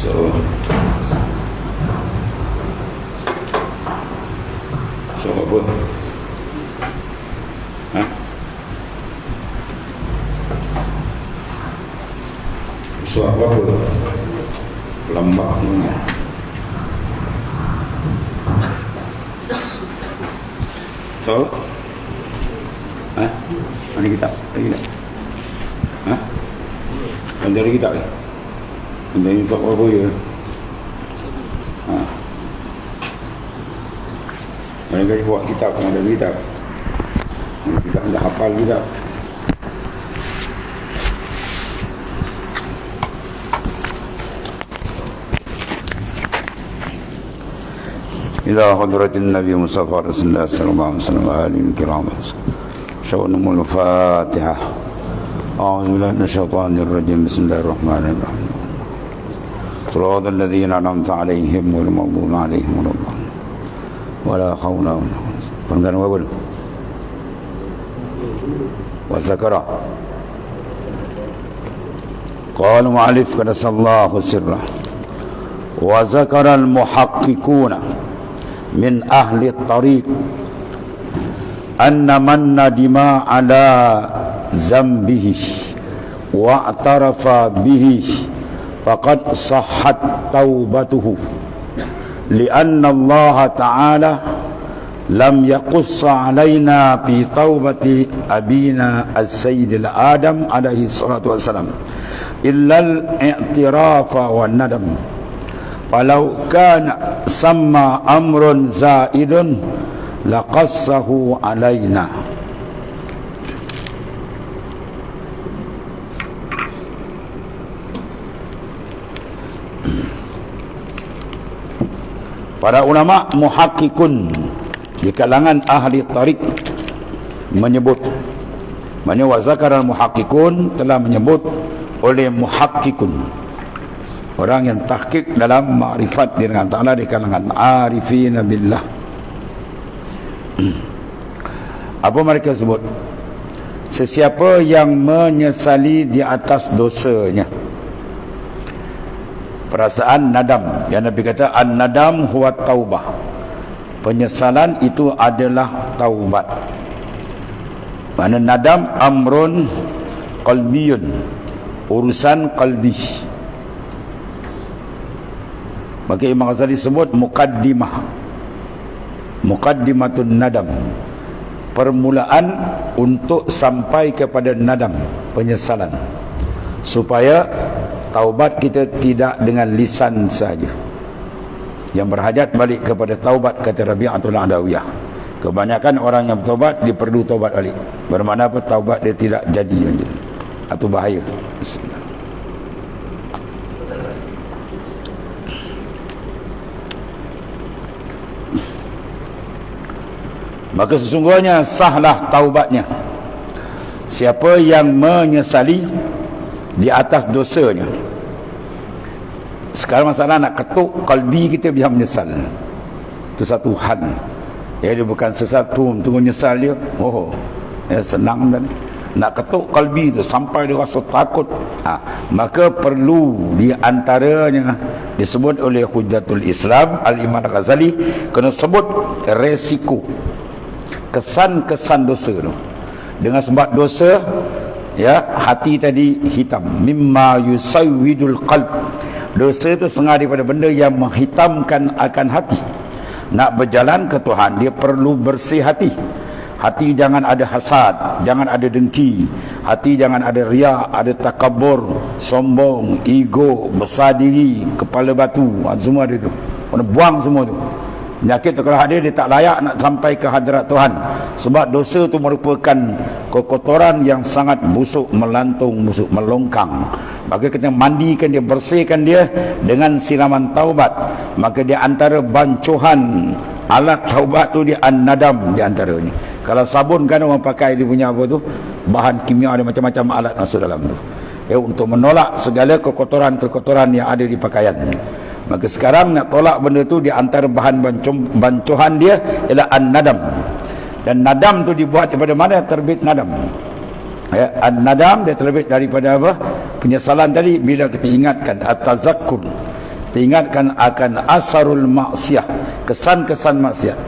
So apa? So apa? Lembak ni. So, mana kitab? Lagi tak? Ada lagi kitab? Ada ni tak apa je. Mereka buat kitab, ada kitab. Kita dah hafal kitab. Ila hadratin Nabi Mustafa Rasulullah sallallahu alaihi wasallam alihi kiram. Syawunul Fatihah. A'udzu billahi minasyaitonir rajim. Bismillahirrahmanirrahim. Shiratal ladzina an'amta 'alaihim ghairil maghdubi 'alaihim waladdallin. Wala haula wala quwwata. Panggilan apa tu? Wa zakara. Qala mu'allif qadasallahu sirrah. Wa zakara al-muhaqqiquna min ahli tariq anna man nadima ala zambihi wa atarafa bihi faqad sahhat taubatuhu lianna Allah ta'ala lam yaqussa alaina fi taubati abina as-sayyid Adam alaihi salatu wassalam illa al-i'tirafa wa nadam. Walau kana sama amrun zaidun laqassahu alaina. Para ulama muhakkikun di kalangan ahli tarik menyebut, maknanya wa zakara muhakkikun telah menyebut oleh muhakkikun, orang yang tahqiq dalam makrifat dengan Ta'ala di kalangan arifina billah. Apa mereka sebut? Sesiapa yang menyesali di atas dosanya, perasaan nadam, yang Nabi kata an-nadam huwa taubah, penyesalan itu adalah taubat. Mana nadam amrun qalbiyun, urusan qalbi. Maka Imam Ghazali sebut muqaddimatun nadam, permulaan untuk sampai kepada nadam, penyesalan, supaya taubat kita tidak dengan lisan saja. Yang berhajat balik kepada taubat, kata Rabi'atul Adawiyah. Kebanyakan orang yang bertaubat, dia perlu taubat balik. Bermakna apa? Taubat dia tidak jadi atau bahaya. Bismillah. Maka sesungguhnya sahlah taubatnya siapa yang menyesali di atas dosanya. Sekarang masalah nak ketuk kalbi kita biar menyesal, itu satu hal. Dia bukan sesuatu tunggu nyesal dia. Senang tadi. Nak ketuk kalbi itu sampai dia rasa takut, maka perlu di antaranya disebut oleh Hujjatul Islam Al-Imam Ghazali, kena sebut resiko, kesan-kesan dosa tu. Dengan sebab dosa, ya, hati tadi hitam, mimma yusawwidul qalb. Dosa itu setengah daripada benda yang menghitamkan akan hati. Nak berjalan ke Tuhan, dia perlu bersih hati. Hati jangan ada hasad, jangan ada dengki, hati jangan ada riak, ada takabur, sombong, ego, besar diri, kepala batu, semua ada tu. Kena buang semua tu. Penyakit tu kalau ada, dia tak layak nak sampai ke hadirat Tuhan. Sebab dosa tu merupakan kekotoran yang sangat busuk, melantung, busuk, melongkang. Maka kita mandikan dia, bersihkan dia dengan siraman taubat. Maka dia antara bancuhan alat taubat tu dia an-nadam di antaranya. Kalau sabun kan orang pakai dia punya apa tu, bahan kimia, ada macam-macam alat masuk dalam tu, untuk menolak segala kekotoran-kekotoran yang ada di pakaian. Maka sekarang nak tolak benda tu, di antara bahan bancuhan dia ialah an-nadam. Dan nadam tu dibuat daripada mana? Terbit nadam. An-nadam dia terbit daripada apa? Penyesalan tadi. Bila kita ingatkan at-tazakkur, kita ingatkan akan asarul maksiyah, kesan-kesan maksiat.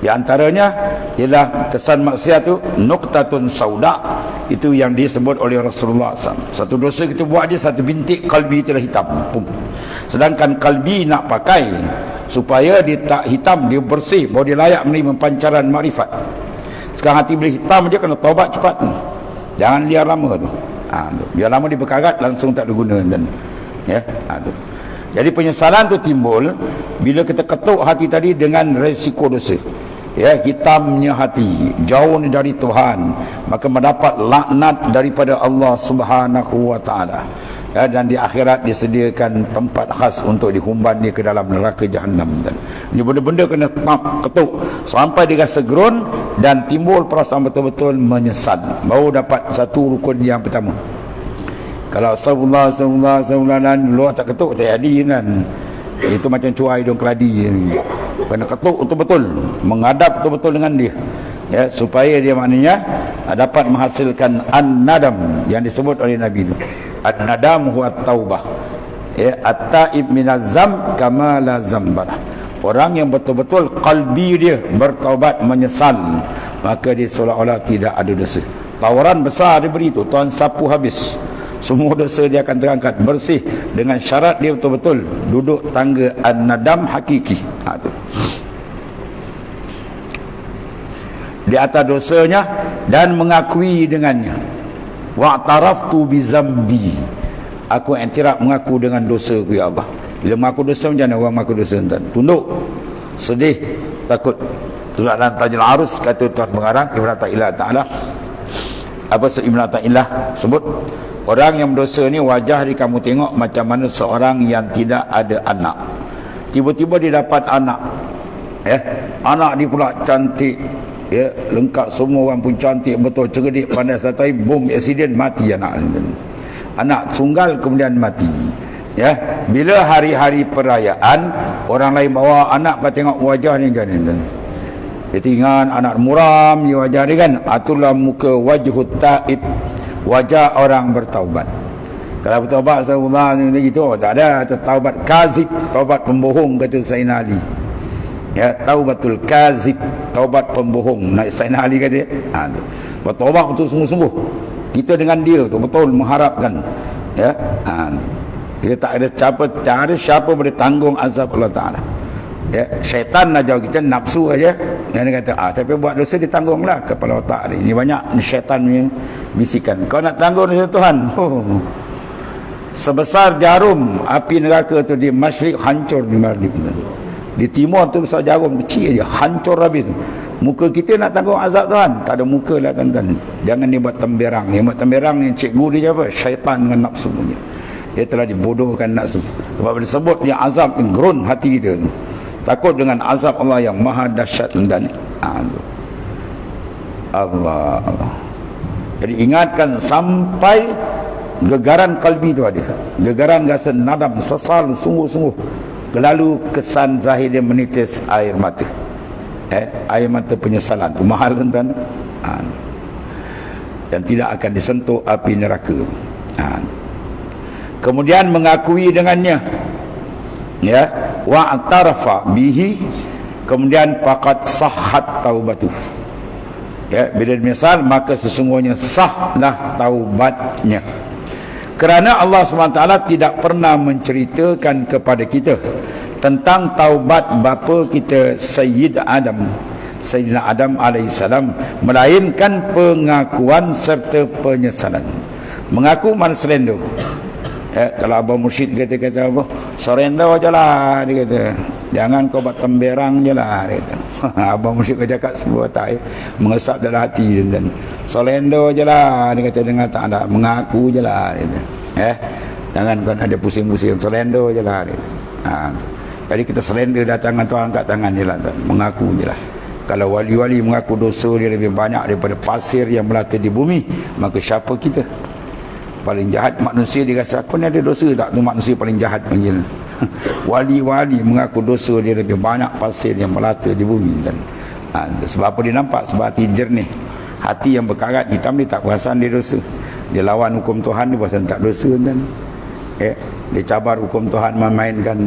Di antaranya ialah kesan maksiat tu nuqtatun sauda, itu yang disebut oleh Rasulullah SAW. Satu dosa kita buat dia, satu bintik kalbi telah hitam. Sedangkan kalbi nak pakai supaya dia tak hitam, dia bersih, bahawa dia layak menerima pancaran makrifat. Sekarang hati boleh hitam dia, kena taubat cepat. Jangan liar lama tu. Biar lama dia berkarat, langsung tak ada guna. Ya, tu. Jadi penyesalan tu timbul bila kita ketuk hati tadi dengan resiko dosa. Ya, hitamnya hati, jauh dari Tuhan, maka mendapat laknat daripada Allah Subhanahu wa taala. Ya, dan di akhirat disediakan tempat khas untuk dihumban dia ke dalam neraka jahanam. Dan ini benda-benda kena ketuk sampai dia rasa gerun dan timbul perasaan betul-betul menyesal, baru dapat satu rukun yang pertama. Kalau astagfirullah luar tak ketuk tak jadi kan. Itu macam cuai hidung keladi. Kena ketuk betul-betul, menghadap betul-betul dengan dia, ya, supaya dia maknanya dapat menghasilkan an-nadam yang disebut oleh Nabi itu. An-nadam huwa taubah, ya, at-taib minaz zam kama la zambara. Orang yang betul-betul kalbi dia bertaubat menyesal, maka dia seolah-olah tidak ada dosa. Tawaran besar diberi itu, Tuhan sapu habis. Semua dosa dia akan terangkat bersih dengan syarat dia betul-betul duduk tangga an-nadam hakiki. Tu. Di atas dosanya dan mengakui dengannya. Wa'taraftu bi zambi. Aku iktiraf mengaku dengan dosaku, ya Allah. Bila mengaku dosa, macam mana orang mengaku dosa? Tunduk, sedih, takut. Itulah dalam Tajul Arus kata Tuan Pengarang Ibn Atta'illah Ta'ala. Apa Ibn Atta'illah sebut, orang yang berdosa ni wajah dia kamu tengok macam mana seorang yang tidak ada anak. Tiba-tiba dia dapat anak. Anak dia pula cantik. Ya, lengkap, semua orang pun cantik, betul, cerdik, pandai, setai, bom, aksiden, mati anak. Anak tunggal kemudian mati. Ya, bila hari-hari perayaan, orang lain bawa anak, kau tengok wajah ni kan. Dia tinggal anak muram ni wajah dia kan. Itulah muka wajhut taib, wajah orang bertaubat. Kalau bertaubat sallallahu alaihi wasallam gitu, tak ada taubat kazib, taubat pembohong, kata Sayyidina Ali. Ya, taubatul kazib, taubat pembohong. Naik Sayyidina Ali kata, bertaubat betul sungguh-sungguh. Kita dengan dia tu betul mengharapkan. Ya, kita tak ada siapa boleh tanggung azab Allah Taala. Ya, syaitan nak jauh kita, nafsu aja. Yang dia kata, siapa buat dosa ditanggunglah kepala otak dia. Ini banyak syaitan punya bisikan. Kau nak tanggung dosa Tuhan. Sebesar jarum api neraka tu di masyrik hancur di maghrib. Di timur tu besar jarum kecil aja, hancur habis. Muka kita nak tanggung azab Tuhan, tak ada muka lah tuan-tuan. Jangan dia buat temberang. Dia buat temberang ni cikgu dia apa? Syaitan dengan nafsu punya. Dia telah dibodohkan nafsu. Sebab disebut yang azab yang gerun hati kita. Takut dengan azab Allah yang maha dahsyat dan Allah. Jadi ingatkan sampai gegaran kalbi itu ada. Gegaran rasa nadam, sesal sungguh-sungguh. Lalu kesan zahir dia menitis air mata. Air mata penyesalan tu mahal tuan-tuan. Dan tidak akan disentuh api neraka. Kemudian mengakui dengannya. Ya, wa atarafa bihi, kemudian faqad sahhat taubatu. Ya, bila menyesal maka sesungguhnya sahlah taubatnya. Kerana Allah SWT tidak pernah menceritakan kepada kita tentang taubat bapa kita Sayyidina Adam alaihissalam, melainkan pengakuan serta penyesalan. Mengaku mana selendo. Kalau Abang Mursyid kata apa, surrender je lah, dia kata. Jangan kau buat temberang je lah, dia kata. Abang Mursyid kau cakap sebuah tak, mengesap dalam hati. Dan surrender je lah, dia kata, dengan tak ada, mengaku je lah, dia kata. Jangan kau ada pusing-pusing, surrender je lah, dia kata. Jadi kita surrender datangan Tuhan kat tangan je lah, mengaku je lah. Kalau wali-wali mengaku dosa dia lebih banyak daripada pasir yang melata di bumi, maka siapa kita? Paling jahat manusia, dia rasa aku ni ada dosa tak? Tu manusia paling jahat panggil. Wali-wali mengaku dosa dia lebih banyak pasir yang melata di bumi. Sebab apa dia nampak? Sebab hati jernih. Hati yang berkarat hitam dia tak perasan dia dosa. Dia lawan hukum Tuhan, dia perasan tak dosa. dia cabar hukum Tuhan, memainkan,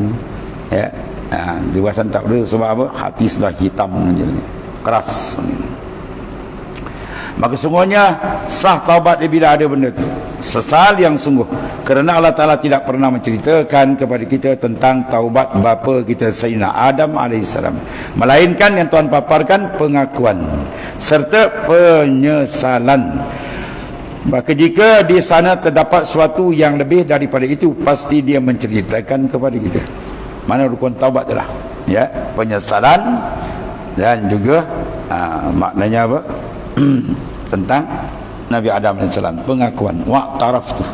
ya. Diwasan tak boleh sebab apa? Hati sudah hitam, keras. Maka sungguhnya sah taubat dia bila ada benda tu, sesal yang sungguh, kerana Allah Ta'ala tidak pernah menceritakan kepada kita tentang taubat bapa kita Sayyidina Adam AS, melainkan yang Tuhan paparkan pengakuan serta penyesalan. Maka jika di sana terdapat sesuatu yang lebih daripada itu, pasti dia menceritakan kepada kita mana rukun taubat itulah, ya, penyesalan dan juga maknanya apa? Tentang Nabi Adam AS, pengakuan wa taraftu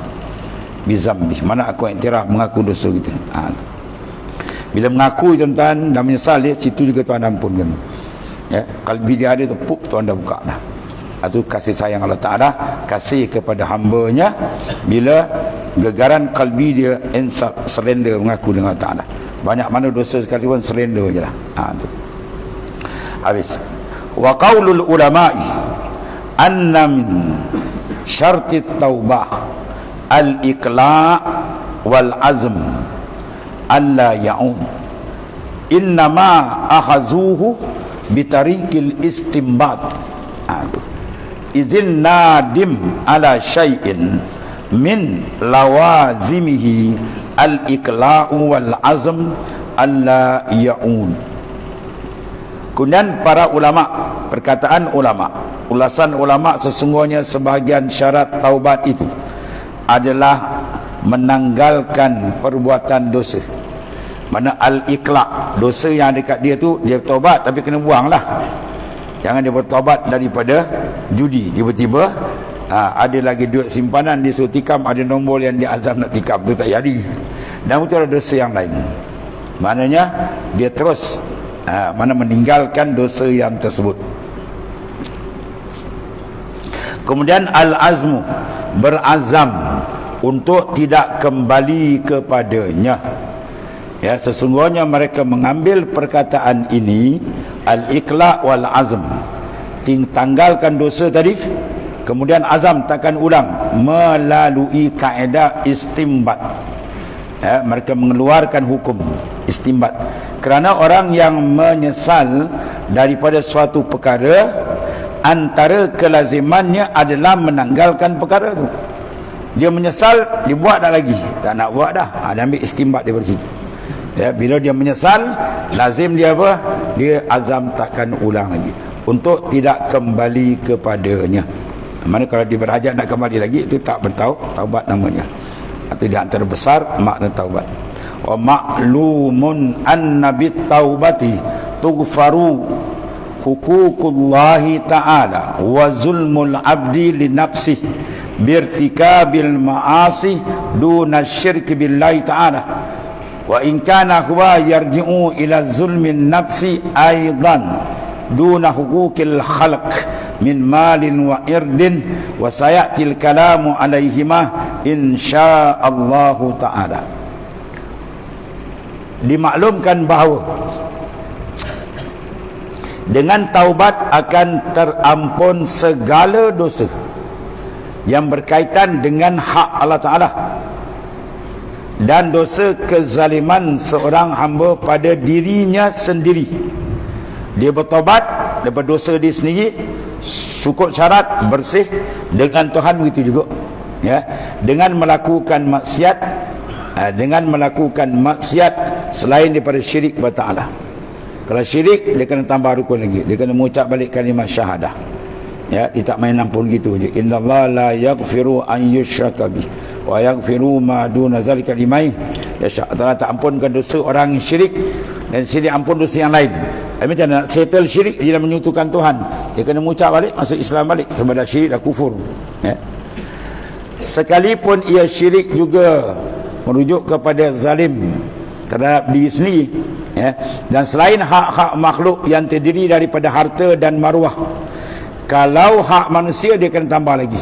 bizambi, mana aku iktiraf, mengaku dosa kita. Bila mengaku tuan-tuan dan menyesal dia, situ juga Tuhan ampunkan, ya. Kalbi dia ada tu, Tuhan dah buka dah. Itu kasih sayang Allah Ta'ala, kasih kepada hamba-Nya bila gegaran kalbi dia insaf, surrender, mengaku dengan Allah Ta'ala. Banyak mana dosa sekali pun surrender je lah. Tu habis. Wa qaulul ulama'i anna min syartit taubah al-iqla' wal azm alla ya'ud, innama akhazuhu bitariqil istimbat, izin nadim ala syai'in min lawazimihi al-iqla'u wal azm alla ya'ud. Kemudian para ulama, perkataan ulama, ulasan ulama, sesungguhnya sebahagian syarat taubat itu adalah menanggalkan perbuatan dosa. Mana al-iqla', dosa yang dekat dia tu, dia taubat tapi kena buanglah. Jangan dia bertaubat daripada judi, tiba-tiba ada lagi duit simpanan dia suruh tikam, ada nombor yang dia azam nak tikam, tu tak jadi. Dan itu ada dosa yang lain. Maknanya dia terus mana meninggalkan dosa yang tersebut. Kemudian al-azmu, berazam untuk tidak kembali kepadanya, ya. Sesungguhnya mereka mengambil perkataan ini, al-iqla' wal azm, tanggalkan dosa tadi, kemudian azam takkan ulang, melalui kaedah istimbat, ya. Mereka mengeluarkan hukum istimbat. Kerana orang yang menyesal daripada suatu perkara, antara kelazimannya adalah menanggalkan perkara itu. Dia menyesal, dia buat dah lagi, tak nak buat dah, dia ambil istimbat daripada situ, ya. Bila dia menyesal, lazim dia apa? Dia azam takkan ulang lagi untuk tidak kembali kepadanya. Mana kalau dia berhajat nak kembali lagi, itu tak bertaubat namanya. Itu di antara besar makna taubat. Wa ma'lumun anna bit taubati tughfaru huququllahi ta'ala wa zulmul abdi li nafsihi birtikabil ma'asi duna syirki billahi ta'ala, wa in kana huwa yarji'u ila zulmin nafsi aidan duna huquqil khalq min malin wa irdin, wa sayatil kalamu alaihima insyaallahu ta'ala. Dimaklumkan bahawa dengan taubat akan terampun segala dosa yang berkaitan dengan hak Allah Ta'ala dan dosa kezaliman seorang hamba pada dirinya sendiri. Dia bertaubat daripada dosa dia sendiri, cukup syarat bersih dengan Tuhan, begitu juga, ya. Dengan melakukan maksiat selain daripada syirik kepada Ta'ala. Kalau syirik, dia kena tambah rukun lagi, dia kena mengucap balik kalimah syahadah, ya. Dia tak main ampun gitu je. Innallaha la yaghfiru an yushraka bih wa yaghfiru ma duna zalika liman yasha. Allah tak ampunkan dosa orang syirik, dan syirik ampun dosa yang lain. Macam nak settle syirik, dia dah menyutukan Tuhan, dia kena mengucap balik, masuk Islam balik, sebab dah syirik, dah kufur, ya. Sekalipun ia syirik juga merujuk kepada zalim terhadap diri sendiri, ya. Dan selain hak-hak makhluk yang terdiri daripada harta dan maruah, kalau hak manusia dia kena tambah lagi.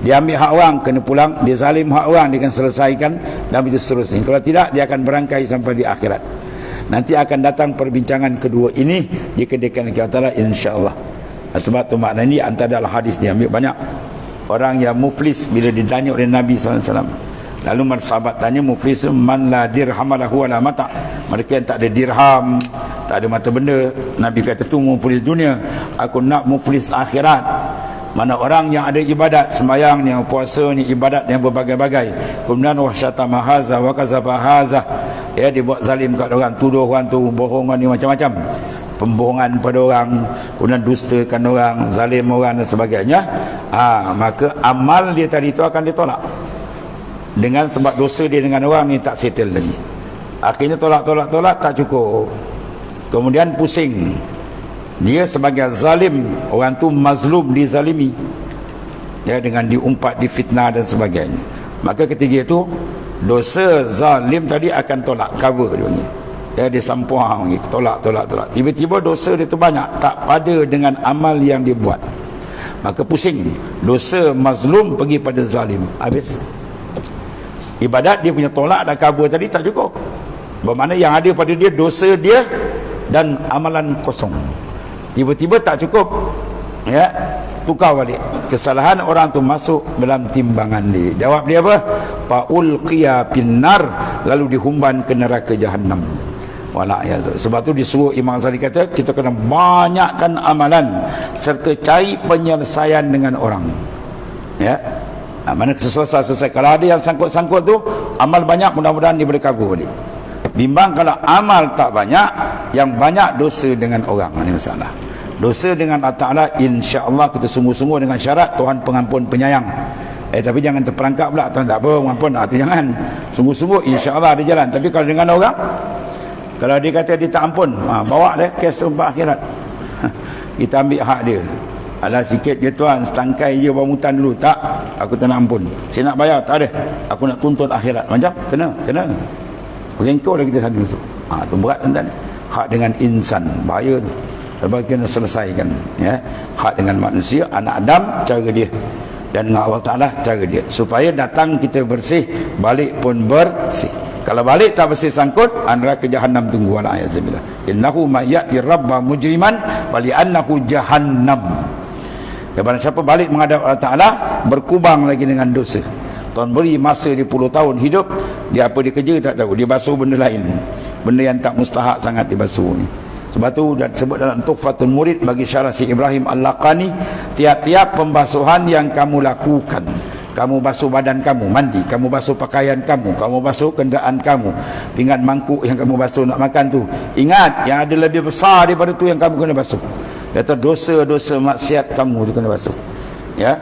Dia ambil hak orang, kena pulang. Dia zalim hak orang, dia akan selesaikan, dan begitu seterusnya. Kalau tidak, dia akan berangkai sampai di akhirat. Nanti akan datang perbincangan kedua ini di kedikan Allah, insya-Allah. Sebab tu makna ini antara dalam hadis dia ambil banyak orang yang muflis bila ditanya oleh Nabi SAW, Lalu sahabat tanya, muflis man la dirham lahu wala mata, mereka yang tak ada dirham, tak ada mata benda. Nabi kata tu muflis dunia, aku nak muflis akhirat. Mana orang yang ada ibadat, sembahyang ni, puasa ni, ibadat yang berbagai-bagai, kemudian wasyatama haza wa kazaba haza, ya, dibuat zalim kat orang, tuduh orang tu bohongan ni macam-macam, pembohongan pada orang, kemudian dustakan orang, zalim orang dan sebagainya. Maka amal dia tadi itu akan ditolak. Dengan sebab dosa dia dengan orang ni tak settle tadi, akhirnya tolak tak cukup, kemudian pusing. Dia sebagai zalim, orang tu mazlum, dizalimi, ya, dengan diumpat, difitnah dan sebagainya. Maka ketiga itu dosa zalim tadi akan tolak, cover dia panggil, ya, dia sampuang, tolak. Tiba-tiba dosa dia tu banyak, tak pada dengan amal yang dia buat, maka pusing. Dosa mazlum pergi pada zalim, habis. Ibadat dia punya tolak dan cover tadi tak cukup, bermakna yang ada pada dia dosa dia dan amalan kosong. Tiba-tiba tak cukup, ya, tukar balik. Kesalahan orang tu masuk dalam timbangan dia. Jawab dia apa? Faulqiya finnar, lalu dihumban ke neraka jahanam. Wala ya. Sebab tu disuruh Imam Ghazali kata kita kena banyakkan amalan serta cari penyelesaian dengan orang, ya. Mana selesai. Kalau ada yang sangkut-sangkut tu, amal banyak, mudah-mudahan dia boleh kabur balik. Bimbang kalau amal tak banyak, yang banyak dosa dengan orang, ini masalah. Dosa dengan Allah Ta'ala, insya-Allah kita sungguh-sungguh dengan syarat Tuhan pengampun penyayang. Tapi jangan terperangkap pula, Tuhan tak apa mengampun, jangan. Sungguh-sungguh insya-Allah ada jalan. Tapi kalau dengan orang, kalau dia kata dia tak ampun, bawa dia kes tempat akhirat. Kita ambil hak dia. Alah sikit je tuan, setangkai je bamutan dulu. Tak, aku tak nak ampun. Saya nak bayar, tak ada. Aku nak tuntut akhirat. Macam? Kena. Bengkau dah kita sana tu. Tu berat tuan-tuan. Hak dengan insan, bahaya tu. Lepas kena selesaikan, ya. Hak dengan manusia, anak Adam, cara dia. Dan dengan Allah Ta'ala, cara dia. Supaya datang kita bersih, balik pun bersih. Kalau balik tak bersih sangkut, neraka jahannam tunggu. Wala ayazabillah. Innahu mayyati rabba mujriman wali annahu jahannam. Kepada siapa balik menghadap Allah Ta'ala, berkubang lagi dengan dosa. Tuan beri masa dia 10 tahun hidup, dia apa dia kerja tak tahu, dia basuh benda lain, benda yang tak mustahak sangat dibasuh ni. Sebab tu dan sebut dalam Tuhfatul Murid bagi Syarah Syekh Ibrahim Al-Laqani, tiap-tiap pembasuhan yang kamu lakukan, kamu basuh badan kamu, mandi, kamu basuh pakaian kamu, kamu basuh kenderaan kamu, pinggan mangkuk yang kamu basuh nak makan tu, ingat yang ada lebih besar daripada tu yang kamu kena basuh. Kata dosa-dosa maksiat kamu tu kena basuh, ya.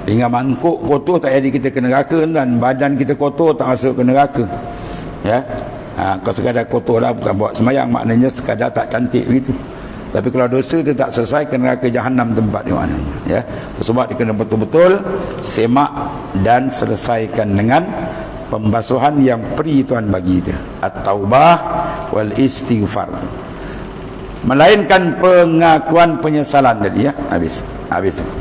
Pinggan mangkuk kotor tak jadi kita kena neraka, dan badan kita kotor tak masuk ke neraka, ya. Kau sekadar kotor lah, bukan buat semayang, maknanya sekadar tak cantik begitu. Tapi kalau dosa tu tak selesai, ke neraka jahanam tempat di mana, ya. Sebab dia kena betul-betul semak dan selesaikan dengan pembasuhan yang peri Tuhan bagi itu, at-taubah wal istighfar, melainkan pengakuan penyesalan tadi, ya. Habis.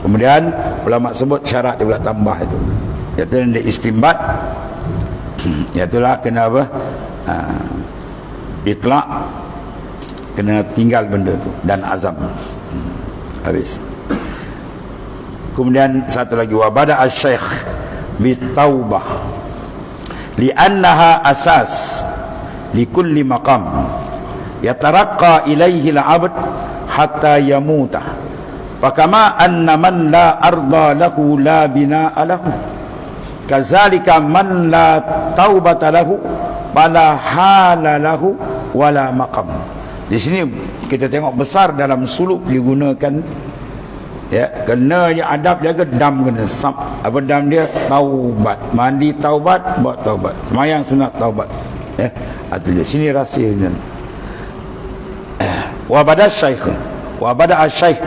Kemudian ulama sebut syarat dia pula tambah itu, iaitu dia istimbat, iaitulah kena apa, itlaq, kena tinggal benda tu, dan azam. Habis. Kemudian satu lagi, wa bada asy-syaikh bitaubah li'annaha asas likulli maqam yataraqqa ilaihi al-'abd hatta yamuta, fakama anna man la arda lahu la binaa lahu, kazalika man la taubata lahu fala hala lahu wala maqam. Di sini kita tengok besar dalam suluk digunakan, ya, kena adab jaga dam, kena apa dam dia, taubat, mandi taubat, buat taubat, semayang sunat taubat, ya. Itu dia sini rahsianya. Wa bada asy-syaikh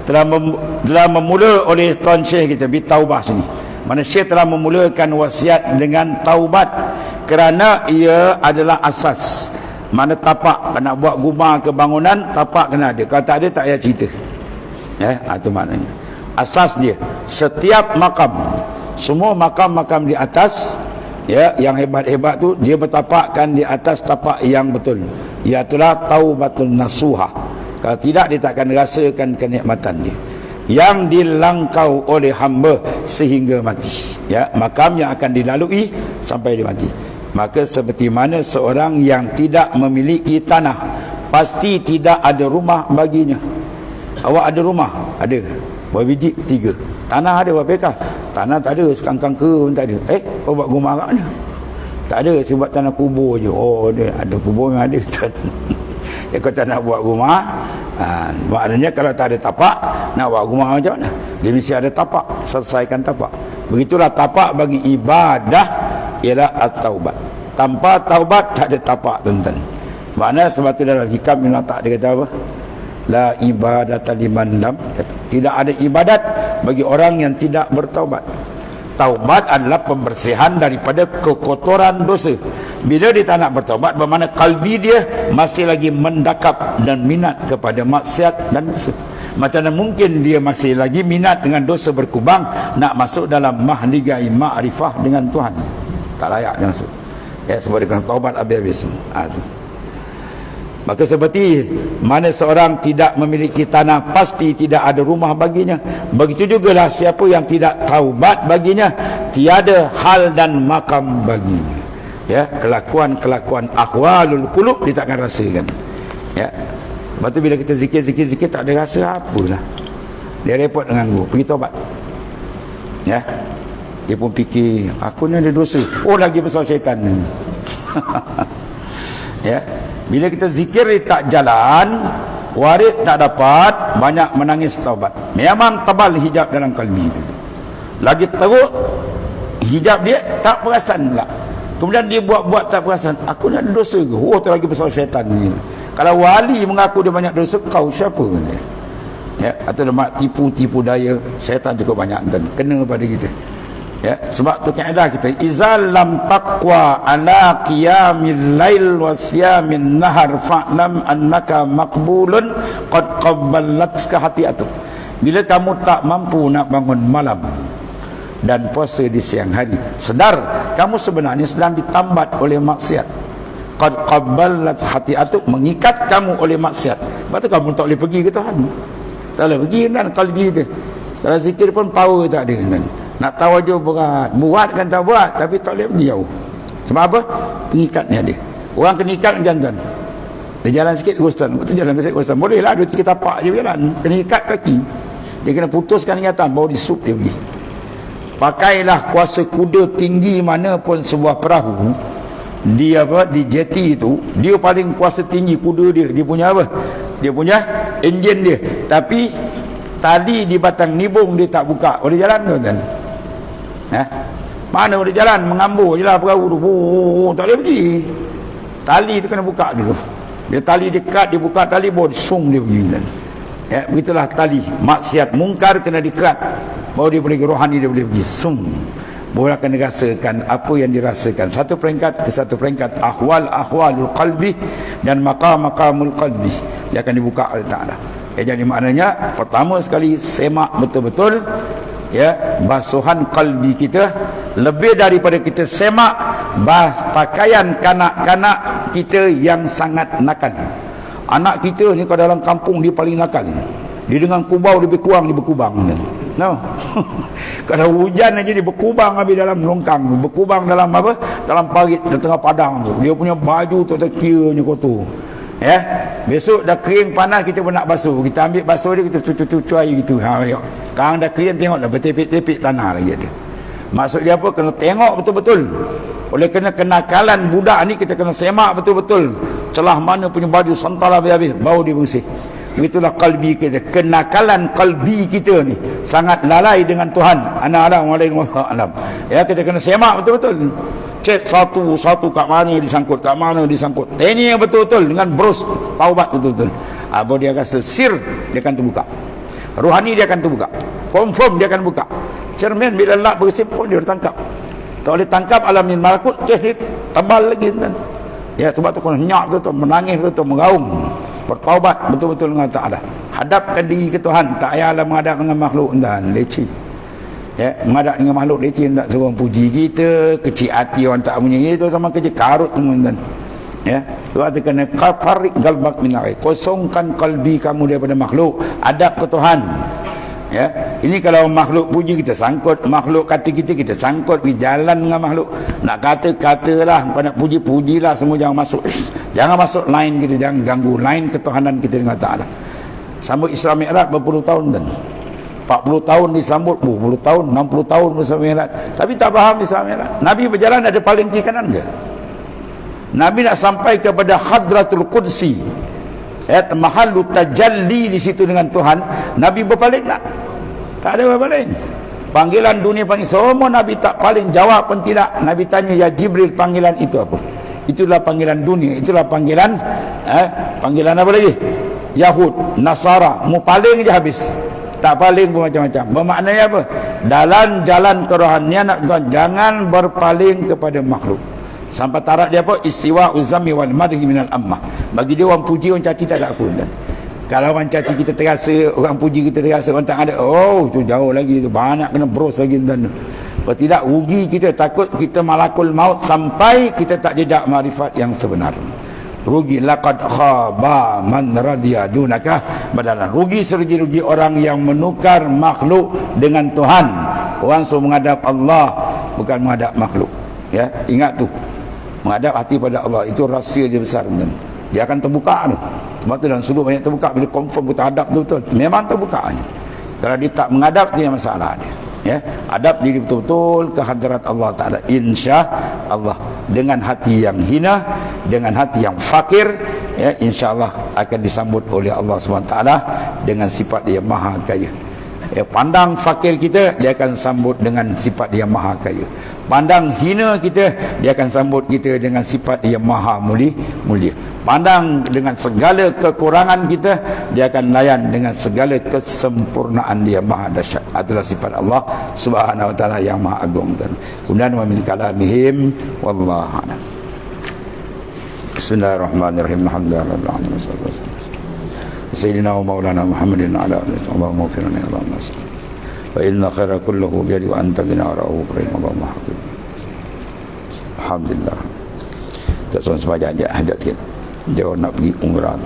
telah memula oleh tuan syekh kita bitaubah sini. Mana syekh telah memulakan wasiat dengan taubat kerana ia adalah asas. Mana tapak, nak buat gumar ke bangunan, tapak kena ada. Kalau tak ada, tak payah cerita, ya. Itu maknanya asas dia. Setiap makam, semua makam-makam di atas, ya, yang hebat-hebat tu, dia bertapakkan di atas tapak yang betul, iaitulah taubatun nasuha. Kalau tidak, dia tak akan rasakan kenikmatan dia. yang dilangkau oleh hamba sehingga mati. Ya, makam yang akan dilalui sampai dia mati. Maka seperti mana seorang yang tidak memiliki tanah, pasti tidak ada rumah baginya. Awak ada rumah? Ada. Berapa biji? 3. Tanah ada berapa ekar? Tanah tak ada, sekangkang ke pun tak ada. Kau buat rumah kat mana? Tak ada, saya buat tanah kubur je. Oh, ada kubur memang ada. Kau tak nak buat rumah, maknanya kalau tak ada tapak, nak buat rumah macam mana? Dia mesti ada tapak, selesaikan tapak. Begitulah tapak bagi ibadah ialah at-taubat. Tanpa taubat tak ada tapak, tuan-tuan. Makna sebab itu dalam hikam yang tak dia kata apa? La ibadata liman lam, tidak ada ibadat bagi orang yang tidak bertaubat. Taubat adalah pembersihan daripada kekotoran dosa. Bila dia tak nak bertaubat, bermakna kalbi dia masih lagi mendakap dan minat kepada maksiat dan dosa. Macam mana mungkin dia masih lagi minat dengan dosa berkubang, nak masuk dalam mahligai ma'rifah dengan Tuhan? Tak layak dia masuk. Ya, sebab dia kena taubat habis-habis. Maka seperti mana seorang tidak memiliki tanah, pasti tidak ada rumah baginya. Begitu jugalah siapa yang tidak taubat baginya, tiada hal dan makam baginya. Ya, kelakuan-kelakuan ahwalul qulub dia takkan rasakan. Ya. Lepas tu bila kita zikir tak ada rasa apalah. Dia repot dengan guru, pergi taubat. Ya. Dia pun fikir, aku ni ada dosa. Oh, lagi besar syaitan ni. Ya. Bila kita zikir tak jalan, warid tak dapat, banyak menangis taubat. Memang tebal hijab dalam kalbi itu. Lagi teruk, hijab dia tak perasan pula. Kemudian dia buat-buat tak perasan. Aku ni ada dosa ke? Oh, tu lagi besar syaitan ni. Kalau wali mengaku dia banyak dosa, kau siapa? Ya, atau dia tipu daya, syaitan cukup banyak dan kena pada kita. Ya, sebab tu kaedah kita, izal lam taqwa ala qiyamil lail wa siyamin nahar fa'lam annaka maqbulun qad qabbalatka hati'atu. Bila kamu tak mampu nak bangun malam dan puasa di siang hari, sedar kamu sebenarnya sedang ditambat oleh maksiat. Qad qabbalat hati'atu, mengikat kamu oleh maksiat. Sebab tu kamu tak boleh pergi ke Tuhan. Tak boleh pergi kan kalbi kita. Kalau zikir pun power tak ada kan. Nak tawajuh berat, buat kan tak buat, tapi tak boleh pergi jauh. Sebab apa? Pengikatnya ada. Orang kena ikat macam tuan. Dia jalan sikit Ustaz, betul jalan sikit Ustaz. Boleh lah 2-3 tapak je jalan. Kena ikat kaki. Dia kena putuskan ingatan, baru disup dia pergi. Pakailah kuasa kuda tinggi mana pun sebuah perahu. Dia apa? Di jeti itu, dia paling kuasa tinggi kuda dia. Dia punya apa? Dia punya enjin dia. Tapi tali di batang nibung dia tak buka. Boleh jalan tuan-tuan? Mana boleh jalan? Mengambur je lah perahu tu. Tak boleh pergi. Tali tu kena buka dulu. Dia tali dekat, dia buka tali, baru sung dia pergi. Ya, begitulah tali. Maksiat mungkar kena dikerat, baru dia boleh rohani, dia boleh pergi. Sung. Baru akan dirasakan apa yang dirasakan. Satu peringkat ke satu peringkat. Ahwalul qalbi dan maqamul qalbi. Dia akan dibuka oleh Ta'ala. Jadi maknanya pertama sekali semak betul-betul ya basuhan kalbi kita. Lebih daripada kita semak pakaian kanak-kanak kita yang sangat nakal. Anak kita ni kalau dalam kampung dia paling nakal. Dia dengan kubau lebih kurang dia berkubang. No. Kalau hujan aja dia berkubang habis dalam longkang, berkubang dalam apa? Dalam parit di tengah padang tu. Dia punya baju tu kiranya kotor. Ya, besok dah kering panas kita pun nak basuh. Kita ambil basuh dia, kita cucu air gitu. Sekarang dah kering, tengoklah bertepik-tepik tanah lagi ada. Maksud dia apa? Kena tengok betul-betul. Oleh kena kenakalan budak ni kita kena semak betul-betul. Celah mana punya baju sental habis-habis, baru dia bersih. Begitulah kalbi kita. Kenakalan kalbi kita ni sangat lalai dengan Tuhan. Ana alam wa alam. Ya, kita kena semak betul-betul. Cek satu-satu kat mana disangkut, kat mana disangkut. Ini yang betul-betul dengan bros taubat betul-betul. Baru dia rasa sir dia akan terbuka. Rohani dia akan terbuka. Confirm dia akan buka. Cermin bila lap bersih pun dia tertangkap. Tak boleh tangkap alamin malakut, kes dia tebal lagi kan. Ya, sebab tu kena nyak tu menangis tu mengaum. Bertaubat betul-betul dengan Ta'ala. Hadapkan diri ke Tuhan, tak payahlah menghadap dengan makhluk dan leceh. Ya, menghadap dengan makhluk leceh tak suruh puji kita, kecil hati orang tak punya itu sama kerja karut teman-teman. Ya, sebab tu kena farik galbak min al, kosongkan kalbi kamu daripada makhluk, hadap ke Tuhan. Ya, ini kalau makhluk puji kita sangkut, makhluk kata kita sangkut, pergi jalan dengan makhluk. Nak katalah, kau nak puji-pujilah, semua jangan masuk. Jangan masuk line kita, jangan ganggu line ketuhanan kita dengan Ta'ala. Sambut Isra Mi'raj berpuluh tahun dan 40 tahun disambut, 20 tahun, 60 tahun Isra Mi'raj. Tapi tak faham Isra Mi'raj. Nabi berjalan ada paling kiri kanan ke? Nabi nak sampai kepada Hadratul Qudsi, mahallu tajalli di situ dengan Tuhan. Nabi berpaling tak? Tak ada berpaling. Panggilan dunia panggil semua Nabi tak paling, jawab pun tidak. Nabi tanya, ya Jibril, panggilan itu apa? Itulah panggilan dunia, itulah panggilan panggilan apa lagi? Yahud, Nasara, mu paling je habis. Tak paling pun macam-macam. Bermaknanya apa? Dalam jalan kerohanian jangan berpaling kepada makhluk. Sampai tarat dia apa? Istiwa uzami wal madhi minal ammah. Bagi dia orang puji, orang caci tak ada apa pun. Kalau orang caci kita terasa, orang puji kita terasa, orang tak ada, oh tu jauh lagi, tu banyak kena bros lagi dan kalau tidak rugi kita, takut kita malakul maut sampai kita tak jejak marifat yang sebenar. Rugi laqad khaba man radiya dunaka badalan. Rugi serugi-rugi orang yang menukar makhluk dengan Tuhan. Orang suruh menghadap Allah, bukan menghadap makhluk. Ya, ingat tu. Menghadap hati pada Allah itu rahsia dia besar, dan dia akan terbuka tu. Sebab tu dalam sudut banyak terbuka, bila confirm kita hadap betul-betul, memang terbuka. Kalau dia tak menghadap, tu yang masalah dia. Ya, hadap diri betul-betul ke hadirat Allah Ta'ala, insya Allah, dengan hati yang hina, dengan hati yang fakir, ya, insya Allah akan disambut oleh Allah SWT dengan sifat dia maha kaya. Ya, pandang fakir kita, dia akan sambut dengan sifat dia maha kaya. Pandang hina kita, dia akan sambut kita dengan sifat dia maha mulia. Pandang dengan segala kekurangan kita, dia akan layan dengan segala kesempurnaan dia maha dahsyat. Itulah sifat Allah Subhanahu wa taala yang maha agung. Kemudian wa min kalamihim wallahu a'lam. Bismillahirrahmanirrahim. Alhamdulillahirabbil alamin. Sayyidina wa maulana Muhammadin ala alihi Allahumma ighfir lana Allahumma salli wa inna khaira kulluhu bi yadi wa anta bina ra'ufur rahim Allahumma hafiz. Alhamdulillah. Tak soal sebanyak hajat sikit. Dia nak pergi umrah.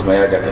Supaya ada